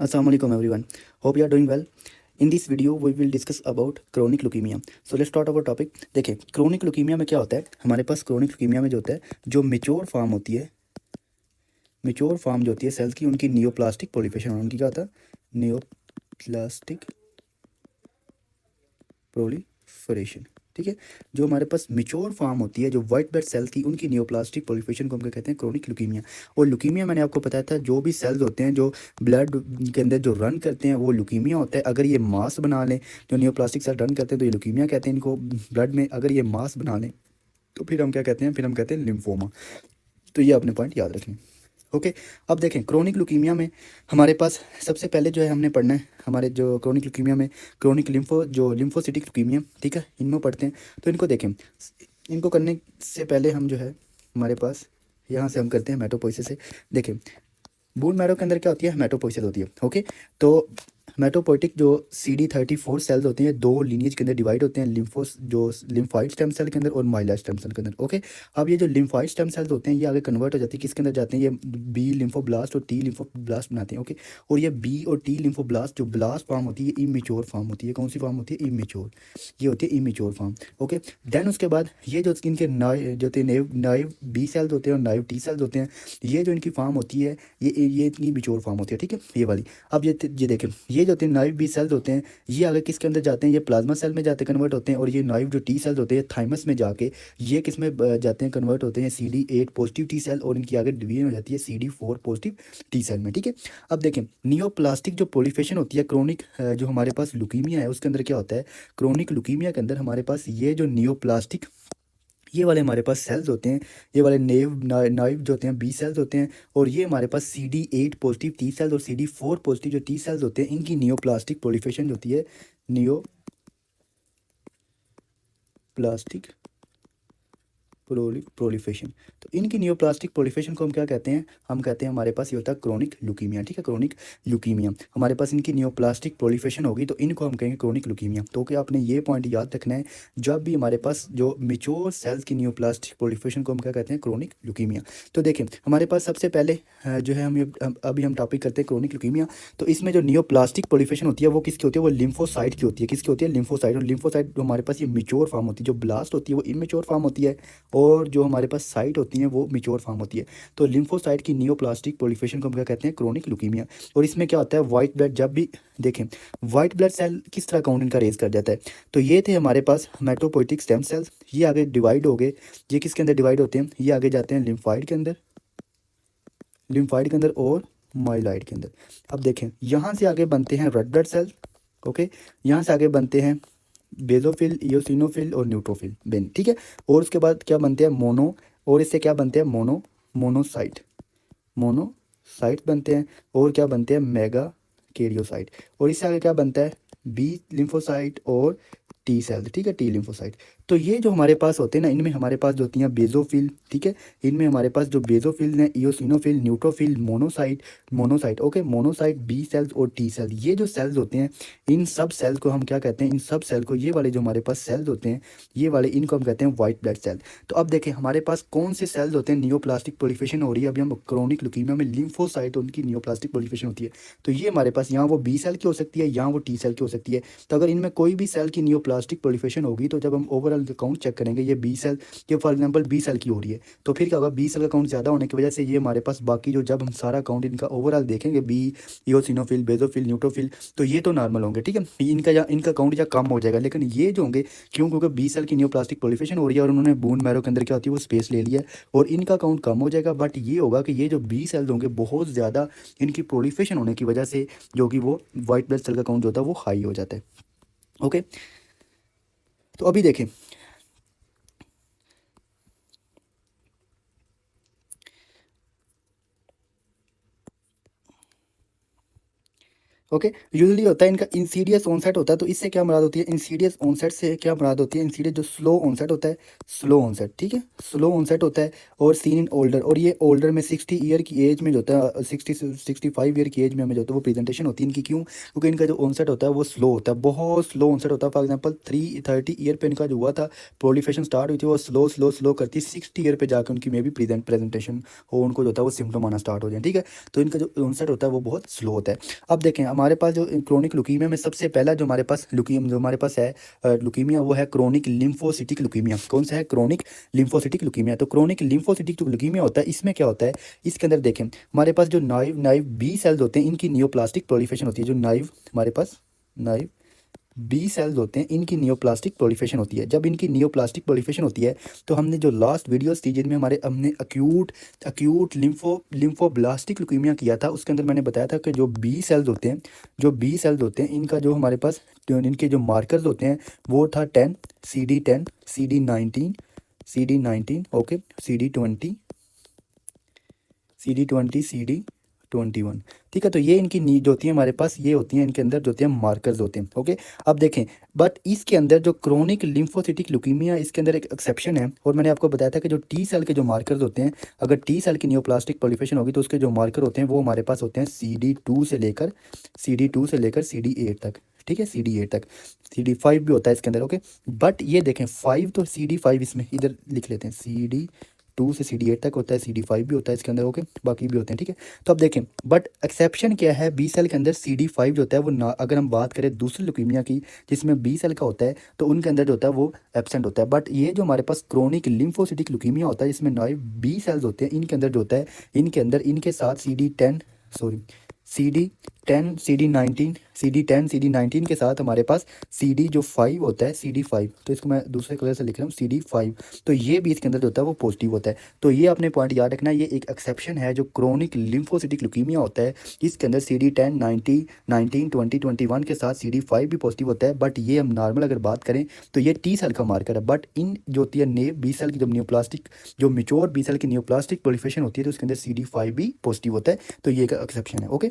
Assalamu alaikum everyone. Hope you are doing well. In this video we will discuss about chronic leukemia. So let's start our topic. देखिए chronic leukemia में क्या होता है, हमारे पास chronic leukemia में जो होता है, जो मेच्योर फॉर्म होती है, मेच्योर फॉर्म जो होती है सेल्स की, उनकी नियोप्लास्टिक प्रोलिफरेशन, उनकी क्या होता है, नियोप्लास्टिक प्रोलिफरेशन। ठीक है, जो हमारे पास मेच्योर फॉर्म होती है, जो वाइट ब्लड सेल थी, उनकी नियोप्लास्टिक प्रोलिफरेशन को हम क्या कहते हैं, क्रोनिक ल्यूकीमिया। और ल्यूकीमिया मैंने आपको बताया था, जो भी सेल्स होते हैं जो ब्लड के अंदर जो रन करते हैं वो ल्यूकीमिया होता है। अगर ये मास बना लें, जो नियोप्लास्टिक सेल रन करते हैं, तो ये ल्यूकीमिया कहते हैं इनको ब्लड में। अगर ये मास बना लें तो फिर हम क्या कहते हैं, फिर हम कहते हैं लिम्फोमा। तो ये अपने पॉइंट याद रखें। ओके, अब देखें क्रोनिक ल्यूकीमिया में हमारे पास सबसे पहले जो है हमने पढ़ना है, हमारे जो क्रोनिक ल्यूकीमिया में क्रोनिक लिम्फोसिटिक ल्यूकीमिया, ठीक है, इनमें पढ़ते हैं। तो इनको देखें, इनको करने से पहले हम जो है हमारे पास यहाँ से हम करते हैं हेमेटोपोइसिस से। देखें बोन मैरो के अंदर क्या होती है, हेमेटोपोइसिस होती है। ओके, तो हेमेटोपोइटिक जो CD34 सेल्स होते हैं, दो लीनिएज के अंदर डिवाइड होते हैं, लिम्फोस जो लिम्फाइड स्टेम सेल के अंदर और माइला स्टेम सेल के अंदर। ओके, अब ये जो लिम्फाइड स्टेम सेल्स होते हैं ये आगे कन्वर्ट हो जाती है, किसके अंदर जाते हैं, ये बी लिम्फोब्लास्ट और टी लिम्फोब्लास्ट बनाते हैं। ओके, और ये बी और टी लिम्फोब्लास्ट जो ब्लास्ट फॉर्म होती है, इमेच्योर फॉर्म होती है। कौन सी फॉर्म होती है, इमेच्योर, ये होती है इमेच्योर फॉर्म। ओके, देन उसके बाद ये जो इनके जो नाइव बी सेल्स होते हैं और नाइव टी सेल्स होते हैं, ये जो इनकी फॉर्म होती है, ये इतनी मेच्योर फॉर्म होती है। ठीक है, ये वाली। अब ये देखें, ये जो नाइव बी सेल्स होते हैं, ये आगे किसके अंदर जाते हैं, ये प्लाज्मा सेल में जाते कन्वर्ट होते हैं। और ये नाइव जो टी सेल्स होते हैं थाइमस में जाके ये किस में जाते हैं, कन्वर्ट होते हैं CD8 पॉजिटिव टी सेल, और इनकी आगे डिवीजन हो जाती है CD4 पॉजिटिव टी सेल में। ठीक है, अब देखें नियोप्लास्टिक जो प्रोलिफरेशन होती है क्रोनिक जो हमारे पास लुकीमिया है उसके अंदर क्या होता है, क्रोनिक लुकीमिया के अंदर हमारे पास ये जो नियोप्लास्टिक ये वाले हमारे पास सेल्स होते हैं, ये वाले नाइव जो होते हैं बी सेल्स होते हैं, और ये हमारे पास CD8 पॉजिटिव टी सेल्स और CD4 पॉजिटिव जो टी सेल्स होते हैं, इनकी नियोप्लास्टिक प्रोलिफरेशन होती है, नियोप्लास्टिक प्रोलिफरेशन। तो इनकी नियोप्लास्टिक प्रोलिफरेशन को हम क्या कहते हैं, हम कहते हैं हमारे पास ये होता है क्रोनिक ल्यूकीमिया। ठीक है, क्रोनिक ल्यूकीमिया हमारे पास इनकी नियोप्लास्टिक प्रोलिफरेशन होगी तो इनको हम कहेंगे क्रोनिक ल्यूकीमिया। तो क्या आपने ये पॉइंट याद रखना है, जब भी हमारे पास जो मेच्योर सेल्स की नियोप्लास्टिक प्रोलिफरेशन को हम क्या कहते हैं, क्रोनिक ल्यूकीमिया। तो देखें हमारे पास सबसे पहले जो है अभी हम टॉपिक करते हैं क्रोनिक ल्यूकीमिया। तो इसमें जो नियोप्लास्टिक प्रोलिफरेशन होती है वो किसकी होती है, वो लिम्फोसाइट की होती है। किसकी होती है, लिम्फोसाइट। और लिम्फोसाइट जो हमारे पास ये मेच्योर फॉर्म होती है, जो ब्लास्ट होती है वो इमेच्योर फॉर्म होती है, और जो हमारे पास साइट होती हैं वो मेच्योर फॉर्म होती है। तो लिम्फोसाइट की नियोप्लास्टिक प्रोलिफरेशन को हम क्या कहते हैं, क्रोनिक ल्यूकीमिया। और इसमें क्या होता है, वाइट ब्लड जब भी देखें, वाइट ब्लड सेल किस तरह काउंट इनका रेज कर जाता है। तो ये थे हमारे पास हेमेटोपोइटिक स्टेम सेल्स, ये आगे डिवाइड हो गए, ये किसके अंदर डिवाइड होते हैं, ये आगे जाते हैं लिम्फाइड के अंदर, लिम्फाइड के अंदर और माइलॉइड के अंदर। अब देखें यहाँ से आगे बनते हैं रेड ब्लड सेल। ओके, यहाँ से आगे बनते हैं बेजोफिल, इयोसिनोफिल और न्यूट्रोफिल बेन। ठीक है, और उसके बाद क्या बनते हैं, मोनो, और इससे क्या बनते हैं, मोनोसाइट, मोनोसाइट बनते हैं। और क्या बनते हैं, मेगा कैरियोसाइट। और इससे आगे क्या बनता है, बी लिम्फोसाइट और टी सेल। ठीक है, टी लिम्फोसाइट। तो ये जो हमारे पास होते हैं ना, इनमें हमारे पास जो होती हैं बेजोफिल। ठीक है, इनमें हमारे पास जो बेजोफिल हैं, eosinophil, neutrophil, monocyte. Okay, monocyte, B cells और टी सेल, ये जो सेल्स होते हैं, इन सब सेल्स को हम क्या कहते हैं, इन सब सेल को, ये वाले जो हमारे पास सेल्स होते हैं, ये वाले इनको हम कहते हैं वाइट ब्लड सेल। तो अब देखें हमारे पास कौन से सेल्स होते हैं, नियोप्लास्टिक प्रोलिफरेशन हो रही है अभी हम क्रोनिक ल्यूकीमिया में, लिम्फोसाइट उनकी नियोप्लास्टिक प्रोलिफरेशन होती है। तो ये हमारे पास यहाँ वो बी सेल की हो सकती है, यहाँ वो टी सेल की हो सकती है। तो अगर इनमें कोई भी सेल की नियोप्लास्टिक प्रोलिफरेशन होगी तो जब हम ओवरऑल काउंट चेक करेंगे, ये बी सेल, ये फॉर एग्जांपल बी सेल की हो रही है, तो फिर क्या होगा, बी सेल का काउंट ज़्यादा होने की वजह से ये हमारे पास बाकी जो, जब हम सारा काउंट इनका ओवरऑल देखेंगे, बी इयोसिनोफिल, बेजोफिल, न्यूट्रोफिल, तो ये तो नॉर्मल होंगे। ठीक है, इनका काउंट या कम हो जाएगा। लेकिन ये जो होंगे, क्यों, क्योंकि बी सेल की नियोप्लास्टिक प्रोलिफरेशन हो रही है और उन्होंने बोन मैरो के अंदर क्या होती है वो स्पेस ले लिया है, और इनका काउंट कम हो जाएगा। बट ये होगा कि ये जो बी सेल्स होंगे बहुत ज़्यादा इनकी प्रोलिफरेशन होने की वजह से जो कि वो वाइट ब्लड सेल का काउंट जो होता है वो हाई हो जाता है। ओके, तो अभी देखें ओके। यूजुअली होता है इनका इंसीडियस ऑनसेट होता है, तो इससे क्या मुराद होती है, इंसीडियस ऑनसेट से क्या मुराद होती है, इंसीडियस जो स्लो ऑनसेट होता है, स्लो ऑनसेट, ठीक है, स्लो ऑनसेट होता है। और सीन इन ओल्डर, और ये ओल्डर में 60 ईयर की एज में जो होता है, 65 ईयर की एज में हमें जो होता है वो प्रेजेंटेशन होती है इनकी। क्यों? क्योंकि इनका जो ऑनसेट होता है वो स्लो होता है, बहुत स्लो ऑनसेट होता है। फॉर एग्जाम्पल 30 ईयर पे इनका जो हुआ था प्रोलिफेशन स्टार्ट हुई थी, वो स्लो स्लो स्लो करती 60 ईयर पे जाकर उनकी मे भी प्रेजेंटेशन हो, उनको जो होता है वो सिम्टम आना स्टार्ट हो जाए, ठीक है। तो इनका जो ऑनसेट होता है वो बहुत स्लो होता है। अब देखें हमारे पास जो क्रोनिक लुकीमिया में सबसे पहला जो हमारे पास जो हमारे पास है लुकीमिया, वो है क्रोनिक लिम्फोसिटिक लुकीमिया। कौन सा है? Chronic lymphocytic leukaemia. तो क्रोनिक लिम्फोसिटिक जो लुकीमिया होता है, इसमें क्या होता है, इसके अंदर देखें हमारे पास जो नाइव नाइव बी सेल्स होते हैं, इनकी नियोप्लास्टिक प्रोलिफेशन होती है। जो नाइव हमारे पास नाइव बी सेल्स होते हैं, इनकी नियोप्लास्टिक प्रोलिफेशन होती है। जब इनकी नियोप्लास्टिक प्रोलिफेशन होती है, तो हमने जो लास्ट वीडियोस थी जिनमें हमने अक्यूट लिम्फोब्लास्टिक लुकीमिया किया था, उसके अंदर मैंने बताया था कि जो बी सेल्स होते हैं, इनका जो हमारे पास इनके जो मार्कर्स होते हैं वो था 10, CD10, CD19, okay, CD20, CD21, ठीक है। तो ये इनकी नीड होती है हमारे पास, ये होती हैं इनके अंदर जो होती हैं मार्कर्स होते हैं, ओके। अब देखें, बट इसके अंदर जो क्रोनिक लिम्फोसिटिक लुकीमिया, इसके अंदर एक एक्सेप्शन है। और मैंने आपको बताया था कि जो टी सेल के जो मार्कर्स होते हैं, अगर टी सेल की नियोप्लास्टिक प्रोलिफेशन होगी तो उसके जो मार्कर होते हैं वो हमारे पास होते हैं CD2 से लेकर CD8 तक, ठीक है, CD8 तक। CD5 भी होता है इसके अंदर, ओके। बट ये देखें 5, तो CD5 इसमें इधर लिख लेते हैं, CD2 से CD8 तक होता है, CD5 भी होता है इसके अंदर, ओके, बाकी भी होते हैं, ठीक है। तो अब देखें, बट एक्सेप्शन क्या है, बी सेल के अंदर CD5 जो होता है वो ना, अगर हम बात करें दूसरी लुकीमिया की जिसमें बी सेल का होता है, तो उनके अंदर जो होता है वो एब्सेंट होता है। बट ये जो हमारे पास क्रोनिक लिम्फोसिटिक लुकीमिया होता है, जिसमें नाइव बी सेल्स होते हैं, इनके अंदर जो होता है, इनके अंदर इनके साथ CD10 के साथ हमारे पास CD जो 5 होता है, CD5, तो इसको मैं दूसरे कलर से लिख रहा हूँ, CD5, तो ये भी इसके अंदर जो होता है वो पॉजिटिव होता है। तो ये अपने पॉइंट याद रखना, ये एक एक्सेप्शन है। जो क्रोनिक लिम्फोसिटिक लुकीमिया होता है, इसके अंदर CD10, 90, 19, 20, 21 के साथ CD5 भी पॉजिटिव होता है। बट ये हम नॉर्मल अगर बात करें तो ये टी सेल का मार्कर है। बट इन जो होती है नेव बी सेल की जब नियोप्लास्टिक, जो मेच्योर बी सेल की नियोप्लास्टिक प्रोलिफेशन होती है, तो उसके अंदर CD5 भी पॉजिटिव होता है। तो ये एक एक्सेप्शन है, ओके।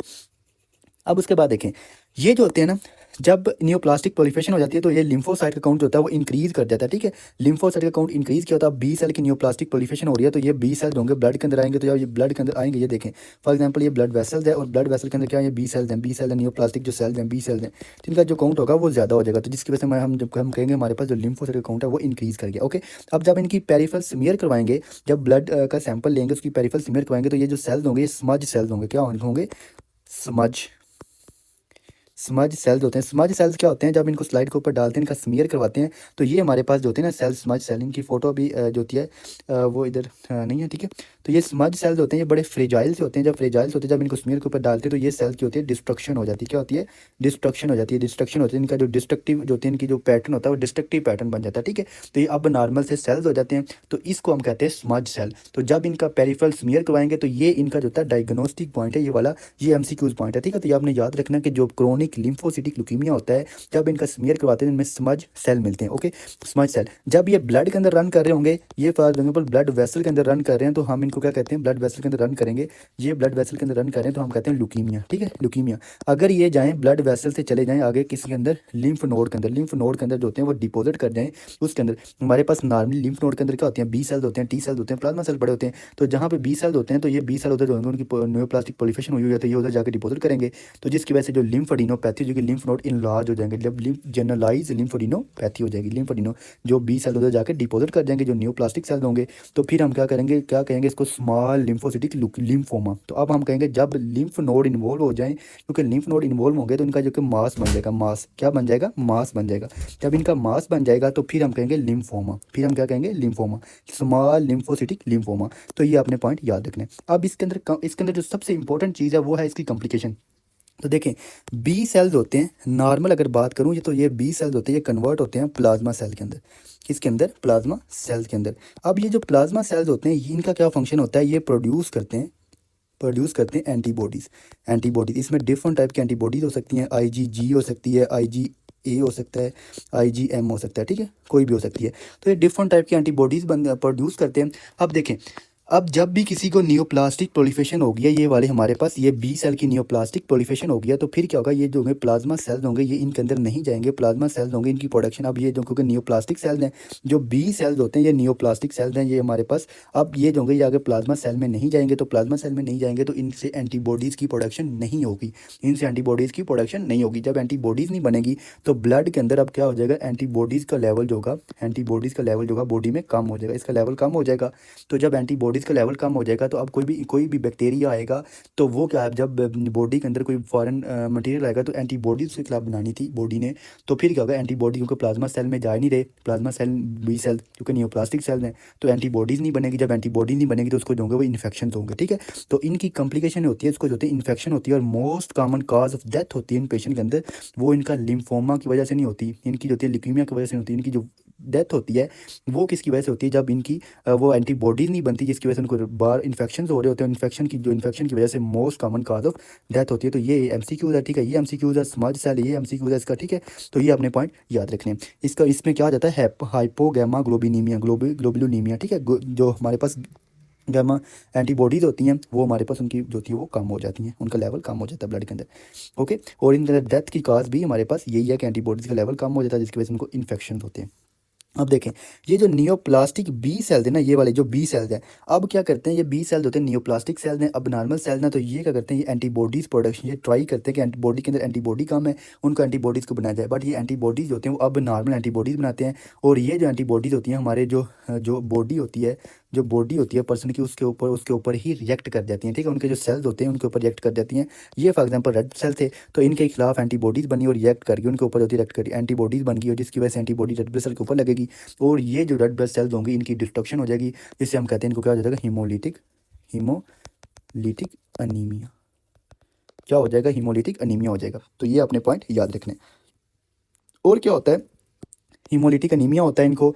अब उसके बाद देखें, ये जो होते हैं ना, जब नियोप्लास्टिक प्रोलिफेशन हो जाती है तो ये लिम्फोसाइट का काउंट जो होता है वो इंक्रीज़ कर जाता है, ठीक है। लिम्फोसाइट का काउंट इंक्रीज़ क्या होता है, बी सेल की नियोप्लास्टिक प्रोलिफेशन हो रही है तो ये बी सेल्स होंगे, ब्लड के अंदर आएंगे। तो जब ये ब्लड के अंदर आएंगे, ये देखें फॉर एग्जांपल ये ब्लड वेसल्स है, और ब्लड वेसल के अंदर क्या है, ये बी सेल्स हैं, नियोप्लास्टिक जो सेल्स हैं बी सेल्स हैं, तो इनका जो काउंट होगा वो ज़्यादा हो जाएगा। तो जिसकी वजह से हम कहेंगे हमारे पास जो लिम्फोसाइट का काउंट है वो इंक्रीज़ कर गया, ओके। अब जब इनकी पेरिफेरल स्मीयर करवाएंगे, जब ब्लड का सैंपल लेंगे, उसकी पेरिफेरल स्मीयर करवाएंगे, तो ये जो सेल्स होंगे ये स्मज सेल्स होंगे। क्या होंगे? स्मज सेल्स होते हैं। स्मज सेल्स क्या होते हैं, जब इनको स्लाइड के ऊपर डालते हैं, इनका स्मीयर करवाते हैं, तो ये हमारे पास जो होते हैं ना सेल्स, स्मज सेल, इनकी फ़ोटो अभी जो होती है वो इधर नहीं है, ठीक है। तो ये स्मज सेल्स होते हैं, ये बड़े फ्रेजाइल से होते हैं। जब फ्रेजाइल होते हैं, जब इनको स्मीयर के ऊपर डालते हैं, तो ये सेल्स की होती है डिस्ट्रक्शन हो जाती है। क्या होती है? डिस्ट्रक्शन हो जाती है। डिस्ट्रक्शन होती है, इनका जो डिस्ट्रक्टिव जो होती है, इनकी जो पैटर्न होता है वो डिस्ट्रक्टिव पैटर्न बन जाता है, ठीक है। तो ये अब नॉर्मल से सेल्स हो जाते हैं, तो इसको हम कहते हैं स्मज सेल। तो जब इनका पेरिफेरल स्मीयर करवाएंगे तो ये इनका जो होता है डायग्नोस्टिक पॉइंट है, ये वाला, ये MCQs पॉइंट है, ठीक है। तो ये आपने याद रखना कि जो क्रोनिक लिम्फोसिटिक लुकीमिया होता है, जब इनका स्मीयर करवाते हैं इनमें स्मज सेल मिलते हैं, ओके, स्मज सेल। जब ये ब्लड के अंदर रन कर रहे होंगे, ये फॉर एग्जाम्पल ब्लड वेसल के अंदर रन कर रहे हैं, तो हम इनको क्या कहते हैं, ब्लड वेसल के अंदर रन करेंगे, ये ब्लड वेसल के अंदर रन करें तो हम कहते हैं लुकीमिया, ठीक है, लुकीमिया। अगर ये जाएँ ब्लड वेसल से चले जाएँ आगे किसी के अंदर, लिम्फ नोड के अंदर, लिम्फ नोड के अंदर जो होते हैं वो डिपोजिट कर जाएँ, उसके अंदर हमारे पास नॉर्मली लिम्फ नोड के अंदर क्या होते हैं, बी सेल्स होते हैं, टी सेल्स होते हैं, प्लाज्मा सेल बड़े होते हैं। तो जहाँ पे बी सेल्स होते हैं, तो ये बी सेल उधर जो होंगे, उनकी न्यूप्लास्टिक प्रोलिफेशन हुई है, तो ये उधर जाकर डिपोजिट करेंगे। तो जिसकी वजह से जो लिम्फोडिनोपैथी, जो कि लिम्फ नोड इनलार्ज हो जाएंगे, जब जनरलाइज लिम्फोडिनोपैथी हो जाएगी, लिम्फोडिनो जो बी सेल उधर जाकर डिपोजिट कर जाएंगे, जो न्यूप्लास्टिक सेल होंगे, तो फिर हम क्या करेंगे, क्या कहेंगे इसको, स्मॉल लिम्फोसिटिक लिम्फोमा। तो अब हम कहेंगे जब लिम्फ नोड इन्वॉल्व हो जाएं, क्योंकि लिम्फ नोड इन्वॉल्व होंगे तो इनका जो कि मास बन जाएगा, मास क्या बन जाएगा, मास बन जाएगा। जब इनका मास बन जाएगा तो फिर हम कहेंगे लिम्फोमा, फिर हम क्या कहेंगे, लिम्फोमा, स्मॉल लिम्फोसिटिक लिम्फोमा। तो ये अपने पॉइंट याद रखने। अब इसके अंदर जो सबसे इंपॉर्टेंट चीज़ है वो है इसकी कॉम्प्लिकेशन। तो देखें, बी सेल्स होते हैं, नॉर्मल अगर बात करूं, ये तो ये बी सेल्स होते हैं, ये कन्वर्ट होते हैं प्लाज्मा सेल के अंदर। किसके अंदर? प्लाज्मा सेल्स के अंदर। अब ये जो प्लाज्मा सेल्स होते हैं, इनका क्या फंक्शन होता है, ये प्रोड्यूस करते हैं एंटीबॉडीज। इसमें डिफरेंट टाइप की एंटीबॉडीज हो सकती हैं, IgG हो सकती है, IgA हो सकता है, IgM हो सकता है, ठीक है, कोई भी हो सकती है। तो ये डिफरेंट टाइप की एंटीबॉडीज़ प्रोड्यूस करते हैं। अब देखें, अब जब भी किसी को नियोप्लास्टिक प्रोलिफेशन हो गया, ये वाले हमारे पास ये बी सेल की नियोप्लास्टिक प्रोलिफेशन हो गया, तो फिर क्या होगा, ये जो होंगे प्लाज्मा सेल्स होंगे ये इनके अंदर नहीं जाएंगे, प्लाज्मा सेल्स होंगे इनकी प्रोडक्शन। अब ये जो क्योंकि नियोप्लास्टिक सेल्स हैं, जो बी सेल्स होते हैं ये नियोप्लास्टिक सेल्स हैं ये हमारे पास। अब ये जो होंगे ये आगे प्लाज्मा सेल में नहीं जाएंगे, तो प्लाज्मा सेल में नहीं जाएंगे तो इनसे एंटीबॉडीज़ की प्रोडक्शन नहीं होगी, इनसे एंटीबॉडीज़ की प्रोडक्शन नहीं होगी। जब एंटीबॉडीज़ नहीं बनेगी तो ब्लड के अंदर अब क्या हो जाएगा, एंटीबॉडीज़ का लेवल जो होगा, एंटीबॉडीज़ का लेवल जो होगा बॉडी में कम हो जाएगा, इसका लेवल कम हो जाएगा। तो जब एंटीबॉडीज़ का लेवल कम हो जाएगा तो अब कोई भी बैक्टीरिया आएगा तो वो क्या है, जब बॉडी के अंदर कोई फॉरेन मटेरियल आएगा तो एंटीबॉडीज़ के खिलाफ बनानी थी बॉडी ने, तो फिर क्या होगा, एंटीबॉडी क्योंकि प्लाज्मा सेल में जा नहीं रहे, प्लाज्मा सेल बी सेल क्योंकि नियोप्लास्टिक सेल हैं, तो एंटीबॉडीज़ नहीं बनेगी। जब एंटीबॉडीज़ नहीं बनेगी तो उसको जो होंगे वो इन्फेक्शन होंगे, ठीक है। तो इनकी कॉम्प्लिकेशन होती है, इसको जो होती है इन्फेक्शन होती है, और most common cause of death होती है इन पेशेंट के अंदर, वो इनका लिम्फोमा की वजह से नहीं होती, इनकी जो होती है ल्यूकीमिया की वजह से नहीं होती, इनकी जो डेथ होती है वो किसकी वजह से होती है, जब इनकी वो एंटीबॉडीज़ नहीं बनती, जिसकी वजह से उनको बार इन्फेक्शन हो रहे होते हैं। इन्फेक्शन की वजह से most common cause of death होती है। तो ये एमसीक्यूज है, ठीक है, ये एमसीक्यूज है, स्मज सेल ये एमसीक्यूज है इसका, ठीक है। तो ये अपने पॉइंट याद रखने हैं। इसका इसमें क्या आ जाता है, हाइपोगैमाग्लोबिनीमिया, ग्लोबुलिनीमिया, ठीक है। जो हमारे पास गैमा एंटीबॉडीज़ होती हैं वो हमारे पास उनकी जो होती है वो कम हो जाती हैं, उनका लेवल कम हो जाता है ब्लड के अंदर, ओके। और इनके अंदर डेथ की काज भी हमारे पास यही है कि एंटीबॉडीज़ का लेवल कम हो जाता है, जिसकी वजह से उनको इन्फेक्शन होते हैं। अब देखें, ये जो नियोप्लास्टिक बी सेल्स है ना, ये वाले जो बी सेल्स हैं, अब क्या करते हैं, ये बी सेल्स होते हैं नियोप्लास्टिक सेल्स हैं, अब नॉर्मल सेल्स ना, तो ये क्या करते हैं, ये एंटीबॉडीज़ प्रोडक्शन, ये ट्राई करते हैं कि एंटीबॉडी के अंदर एंटीबॉडी कम है, उनको एंटीबॉडीज़ को बनाया जाए, बट ये एंटीबॉडीज़ होते हैं वो अब नॉर्मल एंटीबॉडीज़ बनाते हैं। और ये जो एंटीबॉडीज़ होती हैं हमारे जो बॉडी होती है, जो बॉडी होती है पर्सन की, उसके ऊपर ही रिएक्ट कर जाती हैं, ठीक है। उनके जो सेल्स होते हैं उनके ऊपर रिएक्ट कर जाती हैं। ये फॉर एग्जांपल रेड सेल थे, तो इनके खिलाफ एंटीबॉडीज़ बनी और रिएक्ट करके उनके ऊपर होती रिएक्ट करी, एंटीबॉडीज़ बन गई और जिसकी वजह से एंटीबॉडी रेड ब्लड सेल के ऊपर लगेगी, और ये जो रेड ब्लड सेल्स होंगी इनकी डिस्ट्रक्शन हो जाएगी, जिससे हम कहते हैं इनको क्या हो जाएगा, हीमोलिटिक अनीमिया, क्या हो जाएगा, हीमोलिटिक अनीमिया हो जाएगा। तो ये अपने पॉइंट याद रखने। और क्या होता है, हीमोलिटिक अनीमिया होता है इनको,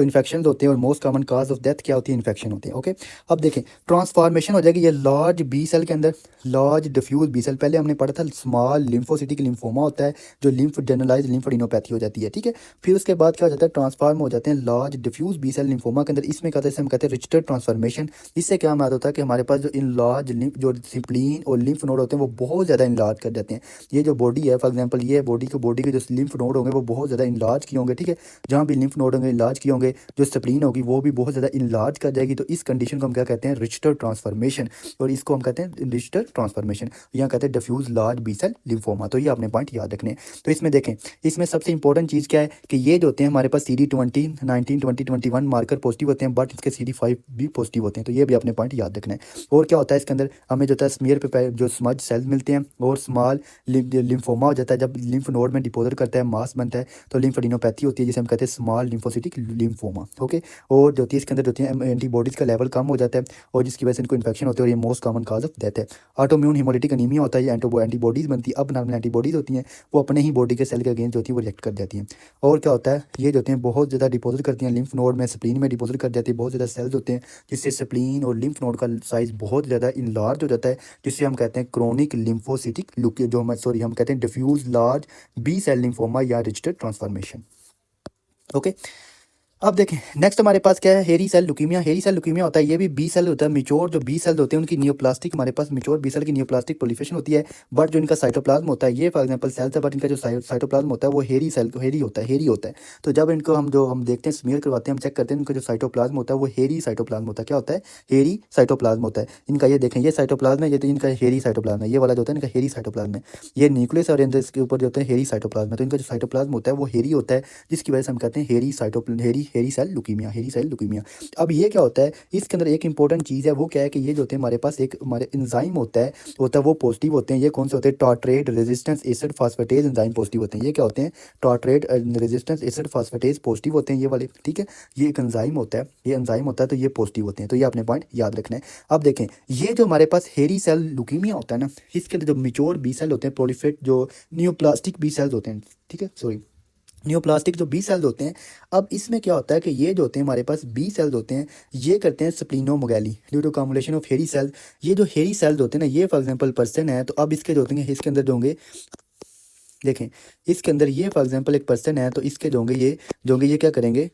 इन्फेक्शन होते हैं, और most common cause of death क्या होती है, इन्फेक्शन होते हैं, ओके। अब देखें, ट्रांसफॉर्मेशन हो जाएगी ये लार्ज बी सेल के अंदर, लार्ज डिफ्यूज बी सेल, पहले हमने पढ़ा था स्मॉल लिम्फोसिटिक लिम्फोमा होता है, जो लिम्फ जनरलाइज लिम्फोडिनोपैथी हो जाती है, ठीक है। फिर उसके बाद क्या हो जाता है, ट्रांसफॉर्म हो जाते हैं large diffuse B cell lymphoma के अंदर। इसमें क्या होता है, हम कहते हैं रिचटर ट्रांसफॉर्मेशन। इससे क्या हमारा होता है कि हमारे पास जो इन लार्ज जो स्प्लीन और लिम्फ नोड होते हैं वो बहुत ज़्यादा इनलार्ज कर जाते हैं। ये जो बॉडी है, फॉर एग्जाम्पल ये बॉडी के जो लिम्फ नोड होंगे वो बहुत ज़्यादा इनलार्ज किए होंगे, ठीक है। जहाँ भी लिम्फ नोड होंगे इलाज किए होंगे, जो स्प्लीन होगी वो भी बहुत ज़्यादा इनलार्ज कर जाएगी। तो इस कंडीशन को हम क्या कहते हैं, रिचटर ट्रांसफॉर्मेशन, और इसको हम कहते हैं रिचटर ट्रांसफॉर्मेशन, यहाँ कहते हैं diffuse large B cell lymphoma. तो ये अपने पॉइंट याद रखने हैं। तो इसमें देखें, इसमें सबसे इंपॉर्टेंट चीज़ क्या है कि ये जो होते हैं हमारे पास CD20, 19, 20, 21 मार्कर पॉजिटिव होते हैं, बट इसके CD5 भी पॉजिटिव होते हैं। तो ये भी अपने पॉइंट याद रखना है। और क्या होता है इसके अंदर, हमें जो होता है स्मीयर पे जो स्मज सेल्स मिलते हैं, और स्मॉल लिम्फोमा हो जाता है, जब लिम्फ नोड में डिपोजिट करता है, मास बनता है, तो लिम्फोडिनोपैथी होती है, जिसे हम कहते हैं स्मॉल लिम्फोसिटिक लिम्फोमा, ओके। और जो होती है इसके अंदर जो होती है एंटीबॉडीज़ का लेवल कम हो जाता है, और जिसकी वजह से इनको इन्फेक्शन होती है, और ये most common cause of death है। ऑटोम्यून हीमोलिटिक अनीमिया होता है, ये एंटीबॉडीज़ बनती है, अब नॉर्मल एंटीबॉडीज़ होती हैं वो अपने ही बॉडी के सेल के अगेंस्ट जो होती है वो रिएक्ट कर जाती हैं। और क्या होता है, ये जो होते हैं बहुत ज़्यादा डिपोजिट करती हैं लिम्फ नोड में, स्प्लीन में डिपोजिट कर जाती है, बहुत ज़्यादा सेल्स होते हैं, जिससे स्प्लीन और लिम्फ नोड का साइज़ बहुत ज़्यादा इनलार्ज हो जाता है, जिससे हम कहते हैं क्रोनिक लिम्फोसिटिक हम कहते हैं diffuse large B cell lymphoma या रिचटर ट्रांसफॉर्मेशन, ओके। अब देखें नेक्स्ट हमारे पास क्या है, hairy cell leukaemia. Hairy cell leukaemia होता है, ये भी बी सेल होता है, मिच्योर जो बी सेल होते हैं उनकी नियोप्लास्टिक, हमारे पास मिच्योर बी सेल की नियोप्लास्टिक प्रोलिफरेशन होती है, बट जो इनका साइटोप्लाज्म होता है, ये फॉर एग्जांपल सेल्स है, बट इनका जो साइटोप्लाज्म होता है वो हेरी सेल हेरी होता है। तो जब इनको हम देखते हैं, स्मीयर करवाते हैं, हम चेक करते हैं, इनका जो साइटोप्लाज्म होता है वो हेरी साइटोप्लाज्म होता है। क्या होता है, हेरी साइटोप्लाज्म होता है इनका। ये देखें, ये साइटोप्लाज्म है, ये तो इनका हेरी साइटोप्लाज्म है, ये वाला जो होता है इनका हेरी साइटोप्लाज्म है। ये न्यूक्लियस और इसके ऊपर जो होता है हेरी साइटोप्लाज्म है, तो इनका जो साइटोप्लाज्म होता है वो हेरी होता है, जिसकी वजह से हम कहते हैं हेरी सेल लुकीमिया। अब ये क्या होता है, इसके अंदर एक इंपॉर्टेंट चीज़ है, वो क्या है कि ये जो होते हैं हमारे पास एक हमारे एंजाइम होता है वो पॉजिटिव होते हैं। ये कौन से होते हैं, tartrate resistance acid phosphatase enzyme positive होते हैं। ये क्या होते हैं, tartrate resistance acid phosphatase positive होते हैं, ये वाले, ठीक है। ये एक एंजाइम होता है, तो ये पॉजिटिव होते हैं। तो ये अपने पॉइंट याद रखना है। अब देखें, ये जो हमारे पास हेरी सेल लुकीमिया होता है ना, इसके अंदर जो मिच्योर बी सेल होते हैं, प्रोलिफेट जो नियोप्लास्टिक बी सेल्स होते हैं, ठीक है, सॉरी नियोप्लास्टिक जो बी सेल्स होते हैं। अब इसमें क्या होता है कि ये जो होते हैं हमारे पास बी सेल्स होते हैं, ये करते हैं स्प्लीनोमेगाली ड्यू टू कॉम्बुलेशन ऑफ हेरी सेल। ये जो हेरी सेल्स होते हैं ना, ये फॉर एग्जांपल पर्सन है, तो अब इसके जो होते हैं इसके अंदर जो होंगे, देखें इसके अंदर ये फॉर एग्जांपल एक पर्सन है, तो इसके जो होंगे ये क्या करेंगे,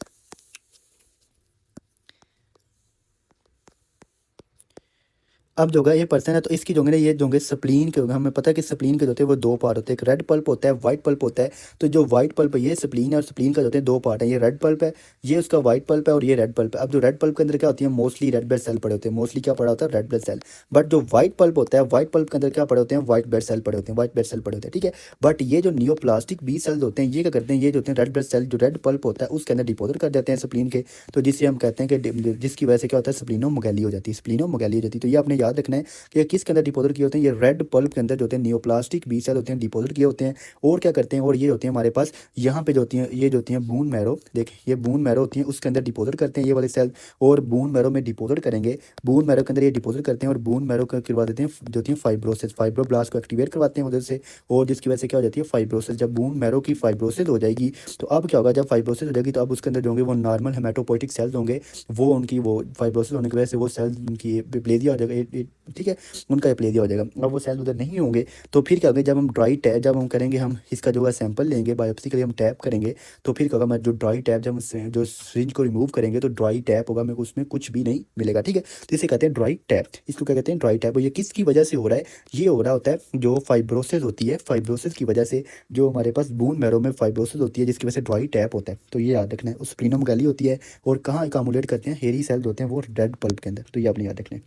अब जो होगा ये पर्सन है तो इसकी जो होंगे ना ये जो होंगे स्प्लीन के होंगे, हमें पता है कि स्प्लीन के जो होते हैं वो दो पार्ट होते हैं, एक रेड पल्प होता है, वाइट पल्प होता है। तो जो वाइट पल्प है ये स्प्लीन है और स्प्लीन का जो होते हैं दो पार्ट है, ये रेड पल्प है, ये उसका वाइट पल्प है और ये रेड पल्प है। अब जो रेड पल्प के अंदर क्या होती है, मोस्टली रेड ब्लड सेल पड़े होते हैं, मोस्टली क्या पड़ा होता है, रेड ब्लड सेल। बट जो वाइट पल्प होता है, वाइट पल्प के अंदर क्या पड़े होते हैं, वाइट ब्लड सेल पड़े होते हैं, वाइट ब्लड सेल पड़े होते हैं, ठीक है। बट ये जो नियोप्लास्टिक बी सेल्स होते हैं ये क्या करते हैं, ये जो होते हैं रेड ब्लड सेल जो रेड पल्प होता है उसके अंदर डिपोजिट कर देते हैं स्प्लीन के। तो जिससे हम कहते हैं कि जिसकी वजह से क्या होता है, स्प्लीनोमेगाली हो जाती है, स्प्लीनोमेगाली हो जाती है। तो ये आपने याद रखना है कि किसके अंदर डिपोजिट किए होते हैं, ये रेड पल्प के अंदर जो होते हैं नियोप्लास्टिक बी सेल होते हैं डिपोजिट किए होते हैं। और क्या करते हैं, और ये होते हैं हमारे पास यहाँ पे जो होती हैं, ये जो होती हैं बून मैरो, देखिए ये बून मैरो होती है उसके अंदर डिपोजिट करते हैं ये वाले सेल, और बून मैरो में डिपोजिट करेंगे, बून मैरो के अंदर ये डिपोजिट करते हैं और बून मैरो का करवा देते हैं जो होती है फाइब्रोसिस, फाइब्रोब्लास्ट को एक्टिवेट करवाते हैं उधर से। और जिसकी वजह से क्या हो जाती है, फाइब्रोसिस। जब बून मैरो की फाइब्रोसिस हो जाएगी तो अब क्या होगा, जब फाइब्रोसिस हो जाएगी तो अब उसके अंदर जो होंगे वो नॉर्मल हेमाटोपोइटिक सेल्स होंगे, वो उनकी वो फाइब्रोसिस होने की वजह से वो सेल्स उनकी प्लेजिया हो जाएगा, ठीक है, उनका प्लेजिया हो जाएगा। अब वो सेल उधर नहीं होंगे तो फिर क्या होगा, जब हम ड्राई टैप जब हम करेंगे, हम इसका जो है सैंपल लेंगे बायोप्सी के लिए हम टैप करेंगे, तो फिर क्या होगा, मैं जो ड्राई टैप जब हम जो सिरिंज को रिमूव करेंगे तो ड्राई टैप होगा, मेरे को उसमें कुछ भी नहीं मिलेगा, ठीक है। तो इसे कहते हैं ड्राई टैप, इसको क्या कहते हैं, ड्राई टैप। और ये किसकी वजह से हो रहा है, ये हो रहा होता है जो फाइब्रोसिस होती है, फाइब्रोसिस की वजह से जो हमारे पास बून मैरो में फाइब्रोसिस होती है जिसकी वजह से ड्राई टैप होता है। तो ये याद रखना है, उस स्प्लीनोमेगाली होती है और कहाँ अकामुलेट करते हैं, हेरी सेल्स होते हैं वो रेड पल्प के अंदर, तो ये आपने याद रखना है।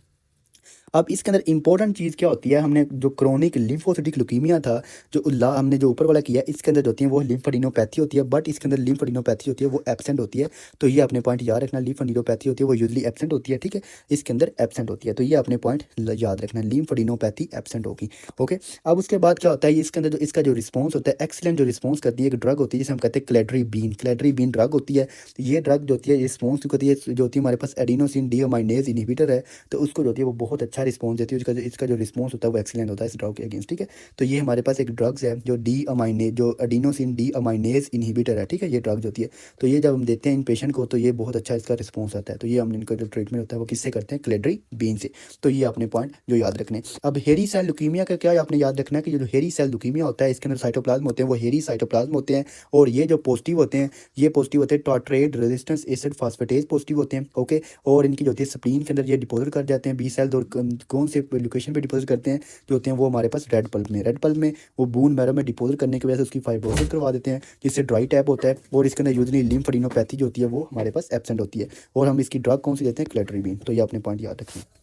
अब इसके अंदर इंपॉर्टेंट चीज़ क्या होती है, हमने जो क्रोनिक लिम्फोसिटिक लुकीमिया था, जो हमने जो ऊपर वाला किया इसके अंदर जो होती है वो लिम्फेडिनोपैथी होती है, बट इसके अंदर लिम्फेडिनोपैथी होती है वो एब्सेंट होती है। तो ये अपने पॉइंट याद रखना, लिम्फेडिनोपैथी होती है वो यूजली एब्सेंट होती है, ठीक है, इसके अंदर एब्सेंट होती है। तो ये अपने पॉइंट याद रखना, लिम्फेडिनोपैथी एब्सेंट होगी, ओके। अब उसके बाद क्या होता है, इसके अंदर जो इसका जो रिस्पॉन्स होता है, एक्सीलेंट जो रिस्पॉन्स करती है एक ड्रग होती है जिसे हम कहते हैं क्लेड्रीबीन, क्लेड्रीबीन ड्रग होती है। तो ये ड्रग जो होती है रिस्पॉन्स होती है, जो होती है हमारे पास एडिनोसिन डीअमाइनेज इनहिबिटर है, तो उसको जो होती है वो बहुत अच्छा रिस्पॉन्स देती है, इसका जो रिस्पॉन्स होता है वो एक्सीलेंट होता है इस ड्रग के अगेंस्ट, ठीक है। तो ये हमारे पास एक ड्रग्स है जो डी अमाइनेज जो एडिनोसिन डी अमाइनेज इनहिबिटर है, ठीक है, ये ड्रग्स होती है। तो ये जब हम देते हैं इन पेशेंट को तो ये बहुत अच्छा इसका रिस्पॉन्स आता है। तो ये हम इनका जो ट्रीटमेंट होता है वो किससे करते हैं, क्लेड्रीबीन से। तो ये अपने पॉइंट जो याद रखने। अब हेरी सेल लुकीमिया का क्या आपने याद रखना है कि जो हेरी सेल लुकीमिया होता है इसके अंदर साइटोप्लाज्म होते हैं वो हेरी साइटोप्लाज्म होते हैं, और ये जो पॉजिटिव होते हैं ये पॉजिटिव होते हैं tartrate resistance acid phosphatase positive होते हैं, ओके। और इनकी जो होती है स्प्लीन के अंदर ये डिपोजिट कर जाते हैं बी सेल, और कौन से लोकेशन पे डिपोजिट करते हैं, जो होते हैं वो हमारे पास रेड पल्प में, रेड पल्प में वो बून मैरो में डिपोजिट करने की वजह से उसकी फाइब्रोसिस करवा देते हैं जिससे ड्राई टैप होता है। और इसके अंदर यूजली लिम्फेडिनोपैथी जो होती है वो हमारे पास एब्सेंट होती है, और हम इसकी ड्रग कौन सी देते हैं, क्लेड्रीबीन। तो ये अपने पॉइंट याद रखें।